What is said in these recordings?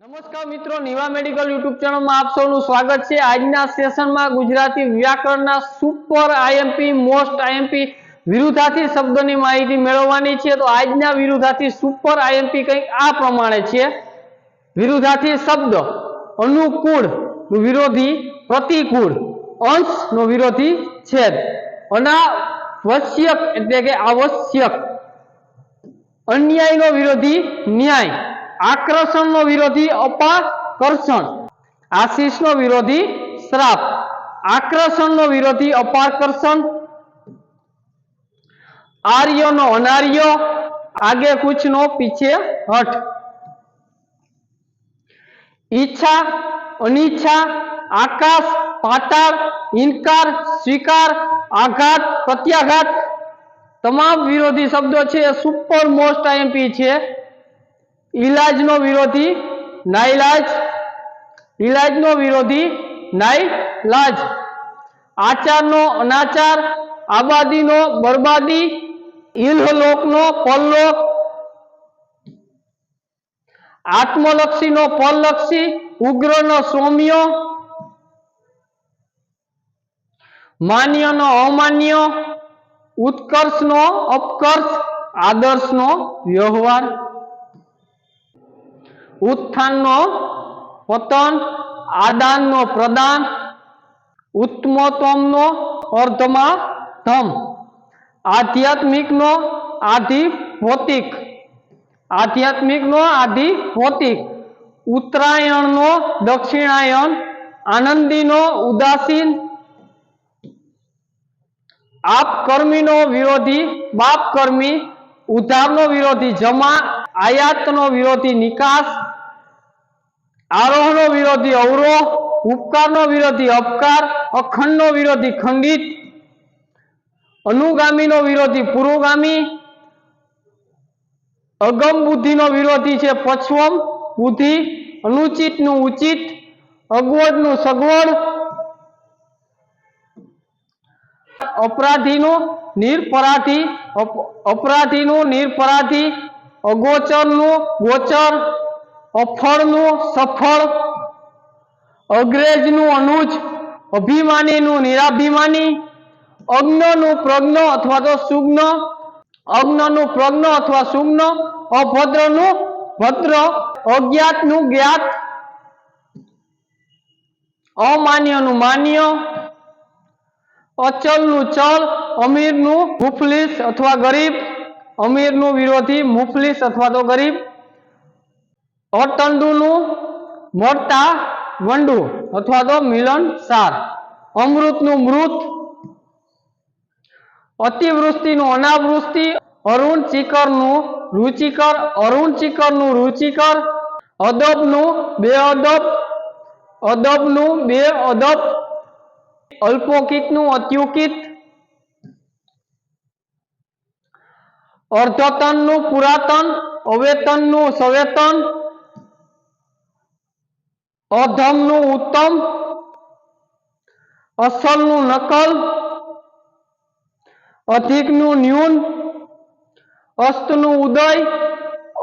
નમસ્કાર મિત્રો, Niva medical YouTube ચેનલમાં આપ સૌનું સ્વાગત છે। આજના સેશનમાં ગુજરાતી વ્યાકરણના સુપર આઈએમપી મોસ્ટ આઈએમપી વિરુદ્ધાર્થી શબ્દોની માહિતી મેળવવાની છે। તો આજના વિરુદ્ધાર્થી સુપર આઈએમપી કંઈક આ પ્રમાણે છે। વિરુદ્ધાર્થી શબ્દ અનુકૂળ નું વિરોધી પ્રતિકૂળ, અંશ નો વિરોધી છેદ, અનાવશ્યક એટલે કે આવશ્યક, અન્યાય નો વિરોધી ન્યાય, આકર્ષણ નો વિરોધી અપાકર્ષણ, આશીષ નો વિરોધી શ્રાપ, આકર્ષણ નો વિરોધી અપાકર્ષણ, आर्य नो अनार्य, आगे कुछ नो पीछे हट, इच्छा अनिच्छा, आकाश पाताल, इनकार स्वीकार, आघात प्रत्याघात, तमाम विरोधी शब्दों छे सुपर मोस्ट आईएमपी छे। इलाज नो विरोधी नाइलाज, इलाज नो विरोधी नाइलाज, आचार नो अनाचार, आबादी नो बर्बादी, इहलोक नो परलोक, आत्मलक्षी नो परलक्षी, उग्र नो सौम्य, मान्य नो अमान्य, उत्कर्ष नो अपकर्ष, आदर्श नो व्यवहार, उत्थान नो पतन, आदान नो प्रदान, उत्तमोत्तम नो अर्धमाधम, आध्यात्मिक नो आधि भौतिक, आध्यात्मिक नो आधि भौतिक, उत्तरायण नो दक्षिणायन, आनंदी नो उदासीन, आप कर्मी नो विरोधी बाप कर्मी, उधार नो विरोधी जमा, आयात नो विरोधी निकास, आरोह नो विरोधी अवरोह, उपकार नो विरोधी अपकार, अखंड नो विरोधी खंडित, अनुगामी नो विरोधी पुरोगामी, अगम बुद्धि नो विरोधी छे पश्वम बुद्धि, अनुचित नु उचित, अगवड नु सगवड, अपराधी नु निरपराधी, अपराधी नु निरपराधी, अगोचर नु गोचर, अफल नु सफल, अग्रेज नु अनुज, अभिमानी नु निराभिमानी, अग्न नु प्रज्ञ अथवा तो सुग्न, अग्न नु प्रज्ञ अथवा सुग्न, अभद्र नु भद्र, अज्ञात नु ज्ञात, अमान्य नु मान्य, अचल नु चल, अमीर नु मुफलिस अथवा गरीब, अमीर नु विरोधी मुफलिस अथवा तो गरीब, अटंडू नु मरता वंडू अथवा तो मिलनसार, अमृत नु मृत, अतिवृष्टि नु अनावृष्टि, अरुण चिकर नु रुचिकर, अरुण चिकर नु रुचिकर, अदब नु बेअदब, अदब नु बेअदब, अल्पोकित नु अत्युकित, अर्धतन नु पुरातन, अवेतन नु सवेतन, अधम नु उत्तम, असल नु नकल, अधिक नु न्यून, अस्त नु उदय,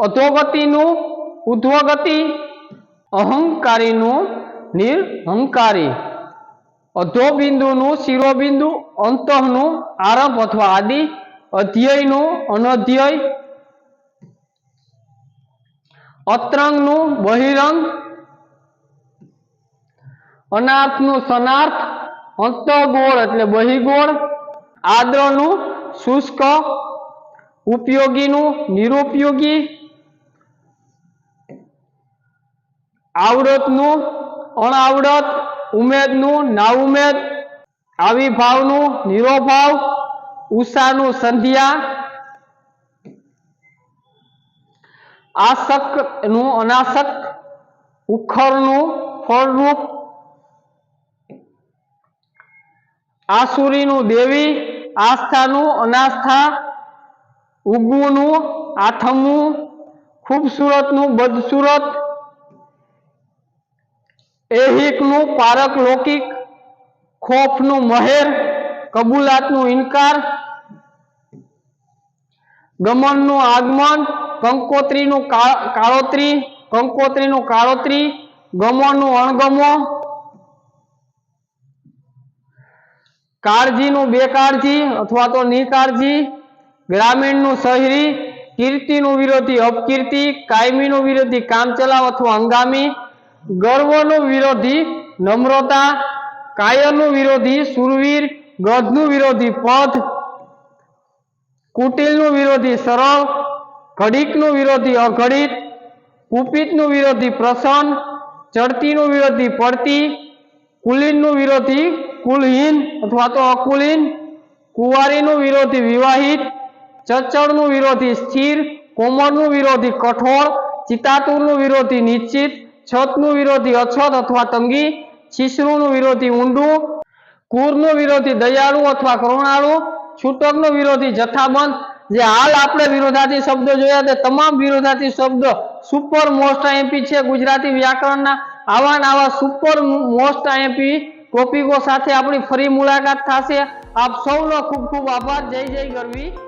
अधोगति नु उध्वगति, अहंकारी नु निरहंकारी, अधोबिंदु नु शिरोबिंदु, अंतः नु आरंभ अथवा आदि, अध्यय नु अनध्यय, अत्रंग नु बहिरंग, अनार्थ नु सनार्थ, अंतगोळ एटले बहिगोळ, आद्र नु शुष्क, उपयोगी नु निरुपयोगी, आवड़त नु अणावड़त, उमेद नु नाउमेद, आविभाव नु निरोभाव, उषा नु संध्या, आसक्त नु अनासक्त, उखर नु फलरूप, आसुरी नु देवी, आस्था नु अनास्था, उगवू नु आथमू, खूबसूरत नु बदसूरत, ऐहिक नु पारक लौकिक, खौफ नु महेर, कबूलात नु इनकार, गमन नु आगमन, कंकोत्री नु काळोतरी, કંકોત્રીનું કાળોતરી, ગમોનું અણગમો, કાળજીનું બેકાળજી અથવા તો નિકાળજી, ગ્રામીણનું શહેરી, કીર્તિનું વિરોધી અપકીર્તિ, કાયમીનું વિરોધી કામચલાઉ અથવા હંગામી, ગર્વનું વિરોધી નમ્રતા, કાયરનું વિરોધી શૂરવીર, ગધનું વિરોધી પદ, કુટિલનું વિરોધી સરળ, ઘડીકનું વિરોધી અઘડિત, કુપિતનું વિરોધી પ્રસન્ન, ચડતીનું વિરોધી પડતી, કુલીનનું વિરોધી કુલહીન અથવા તો અકુલીન, કુંવારીનું વિરોધી વિવાહિત, ચંચળનું વિરોધી સ્થિર, કોમળનું વિરોધી કઠોર, ચિતાતુરનું વિરોધી નિશ્ચિત, છતનું વિરોધી અછત અથવા તંગી, શીશરૂનું વિરોધી ઊંડું, કુરનું વિરોધી દયાળુ અથવા કરુણાળુ, છૂટકનું વિરોધી જથ્થાબંધ. જે હાલ આપણે વિરોધાર્થી શબ્દો જોયા તે તમામ વિરોધાર્થી શબ્દો સુપર મોસ્ટ આઈએમપી છે ગુજરાતી વ્યાકરણના. આવા ને આવા સુપર મોસ્ટ આઈએમપી ટોપિકો સાથે આપણી ફરી મુલાકાત થશે. આપ સૌનો ખૂબ ખૂબ આભાર. જય જય ગરવી.